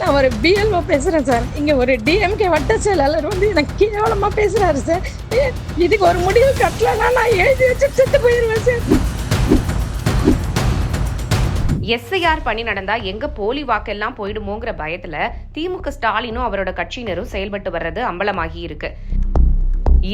நான் ஒரு பிஎல்ஓ பேசுகிறேன் சார். இங்கே ஒரு டிஎம்கே வட்ட செயலாளர் வந்து எனக்கு கேவலமாக பேசுகிறாரு சார். இதுக்கு ஒரு முடிவு கட்டலைன்னா நான் எழுதி வச்சு செத்து போயிடுவேன் சார். எஸ்ஐஆர் பணி நடந்தா எங்க போலி வாக்கெல்லாம் போயிடுமோங்கிற பயத்துல திமுக ஸ்டாலினும் அவரோட கட்சியினரும் செயல்பட்டு வர்றது அம்பலமாகி இருக்கு.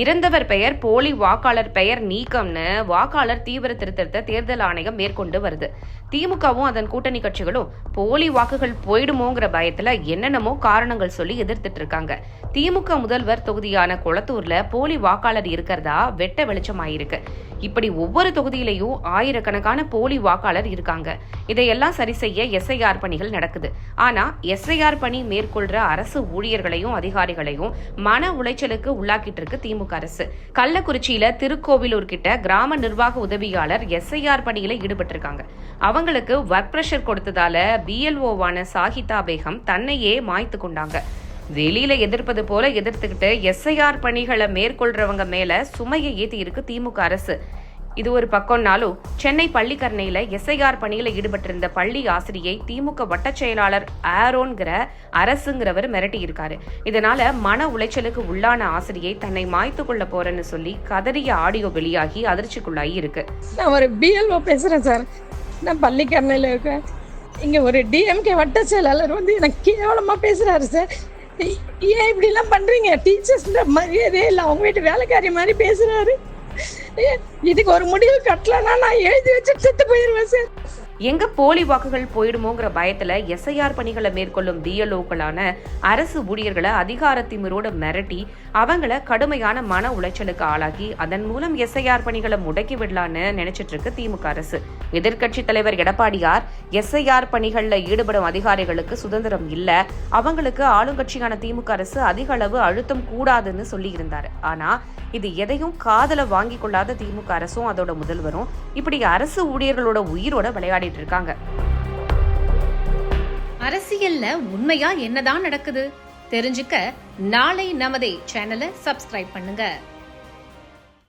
இறந்தவர் பெயர் போலி வாக்காளர் பெயர் நீக்கம்னு வாக்காளர் தீவிர திருத்தத்தை தேர்தல் ஆணையம் மேற்கொண்டு வருது. திமுகவும் அதன் கூட்டணி கட்சிகளும் போலி வாக்குகள் போயிடுமோங்கிற பயத்துல என்னென்னமோ காரணங்கள் சொல்லி எதிர்த்துட்டு இருக்காங்க. திமுக முதல்வர் தொகுதியான கொளத்தூர்ல போலி வாக்காளர் இருக்கிறதா வெட்ட வெளிச்சமாயிருக்கு. இப்படி ஒவ்வொரு தொகுதியிலையும் ஆயிரக்கணக்கான போலி வாக்காளர் இருக்காங்க. இதையெல்லாம் சரி செய்ய எஸ்ஐஆர் பணிகள் நடக்குது. ஆனா எஸ்ஐஆர் பணி மேற்கொள்ற அரசு ஊழியர்களையும் அதிகாரிகளையும் மன உளைச்சலுக்கு உள்ளாக்கிட்டு இருக்கு திமுக அரசு. கள்ளக்குறிச்சியில திருக்கோவிலூர் கிட்ட கிராம நிர்வாக உதவியாளர் எஸ்ஐஆர் பணியில ஈடுபட்டிருக்காங்க. அவங்களுக்கு ஒர்க் பிரஷர் கொடுத்ததால பிஎல்ஓவான சாஹிதா பேகம் தன்னையே மாய்த்து கொண்டாங்க. வெளியில எதிர்ப்பது போல எதிர்த்துக்கிட்டு எஸ்ஐஆர் பணிகளை மேற்கொள்றவங்க மேல சுமையை ஏத்தி இருக்கு திமுக அரசு. இது ஒரு பக்கம்னாலும் சென்னை பள்ளிக்கரணையில எஸ்ஐஆர் பணியில ஈடுபட்டிருந்த பள்ளி ஆசிரியை திமுக வட்ட செயலாளர் ஆரோன்கிற அரசுங்கிறவர் மிரட்டி இருக்காரு. இதனால மன உளைச்சலுக்கு உள்ளான ஆசிரியை தன்னை மாய்த்து கொள்ள போறேன்னு சொல்லி கதறிய ஆடியோ வெளியாகி அதிர்ச்சிக்குள்ளாகி இருக்கு. நான் ஒரு பிஎல்ஓ பேசுறேன் சார். நான் பள்ளிக்கரணையில இருக்கேன். இங்க ஒரு டிஎம்கே வட்ட செயலாளர் வந்து எனக்கு கேவலமா பேசுறாரு சார். ஏன் இப்படி எல்லாம் பண்றீங்க? டீச்சர்ஸ்ன்ற மரியாதையே இல்லை, அவங்க வீட்டு வேலைக்காரி மாதிரி பேசுறாரு. இதுக்கு ஒரு முடிவு கட்டலைன்னா நான் எழுதி வச்சு செத்து போயிடுவேன் சார். எங்க போலி வாக்குகள் போயிடுமோங்கிற பயத்துல எஸ்ஐஆர் பணிகளை மேற்கொள்ளும் பிஎல்ஓக்களான அரசு ஊழியர்களை அதிகார திமிரோட மிரட்டி அவங்கள கடுமையான மன உளைச்சலுக்கு ஆளாக்கி அதன் மூலம் எஸ்ஐஆர் பணிகளை முடக்கி விடலான்னு நினைச்சிட்டு இருக்கு திமுக அரசு. எதிர்க்கட்சி தலைவர் எடப்பாடியார் எஸ்ஐஆர் பணிகள்ல ஈடுபடும் அதிகாரிகளுக்கு சுதந்திரம் இல்ல, அவங்களுக்கு ஆளுங்கட்சியான திமுக அரசு அதிக அளவு அழுத்தம் கூடாதுன்னு சொல்லி இருந்தாரு. ஆனா இது எதையும் காதல வாங்கி கொள்ளாத திமுக அரசும் அதோட முதல்வரும் இப்படி அரசு ஊழியர்களோட உயிரோட விளையாடிட்டு இருக்காங்க. அரசியல்ல உண்மையா என்னதான் நடக்குது தெரிஞ்சுக்க நாளை நமதே சேனலை சப்ஸ்கிரைப் பண்ணுங்க.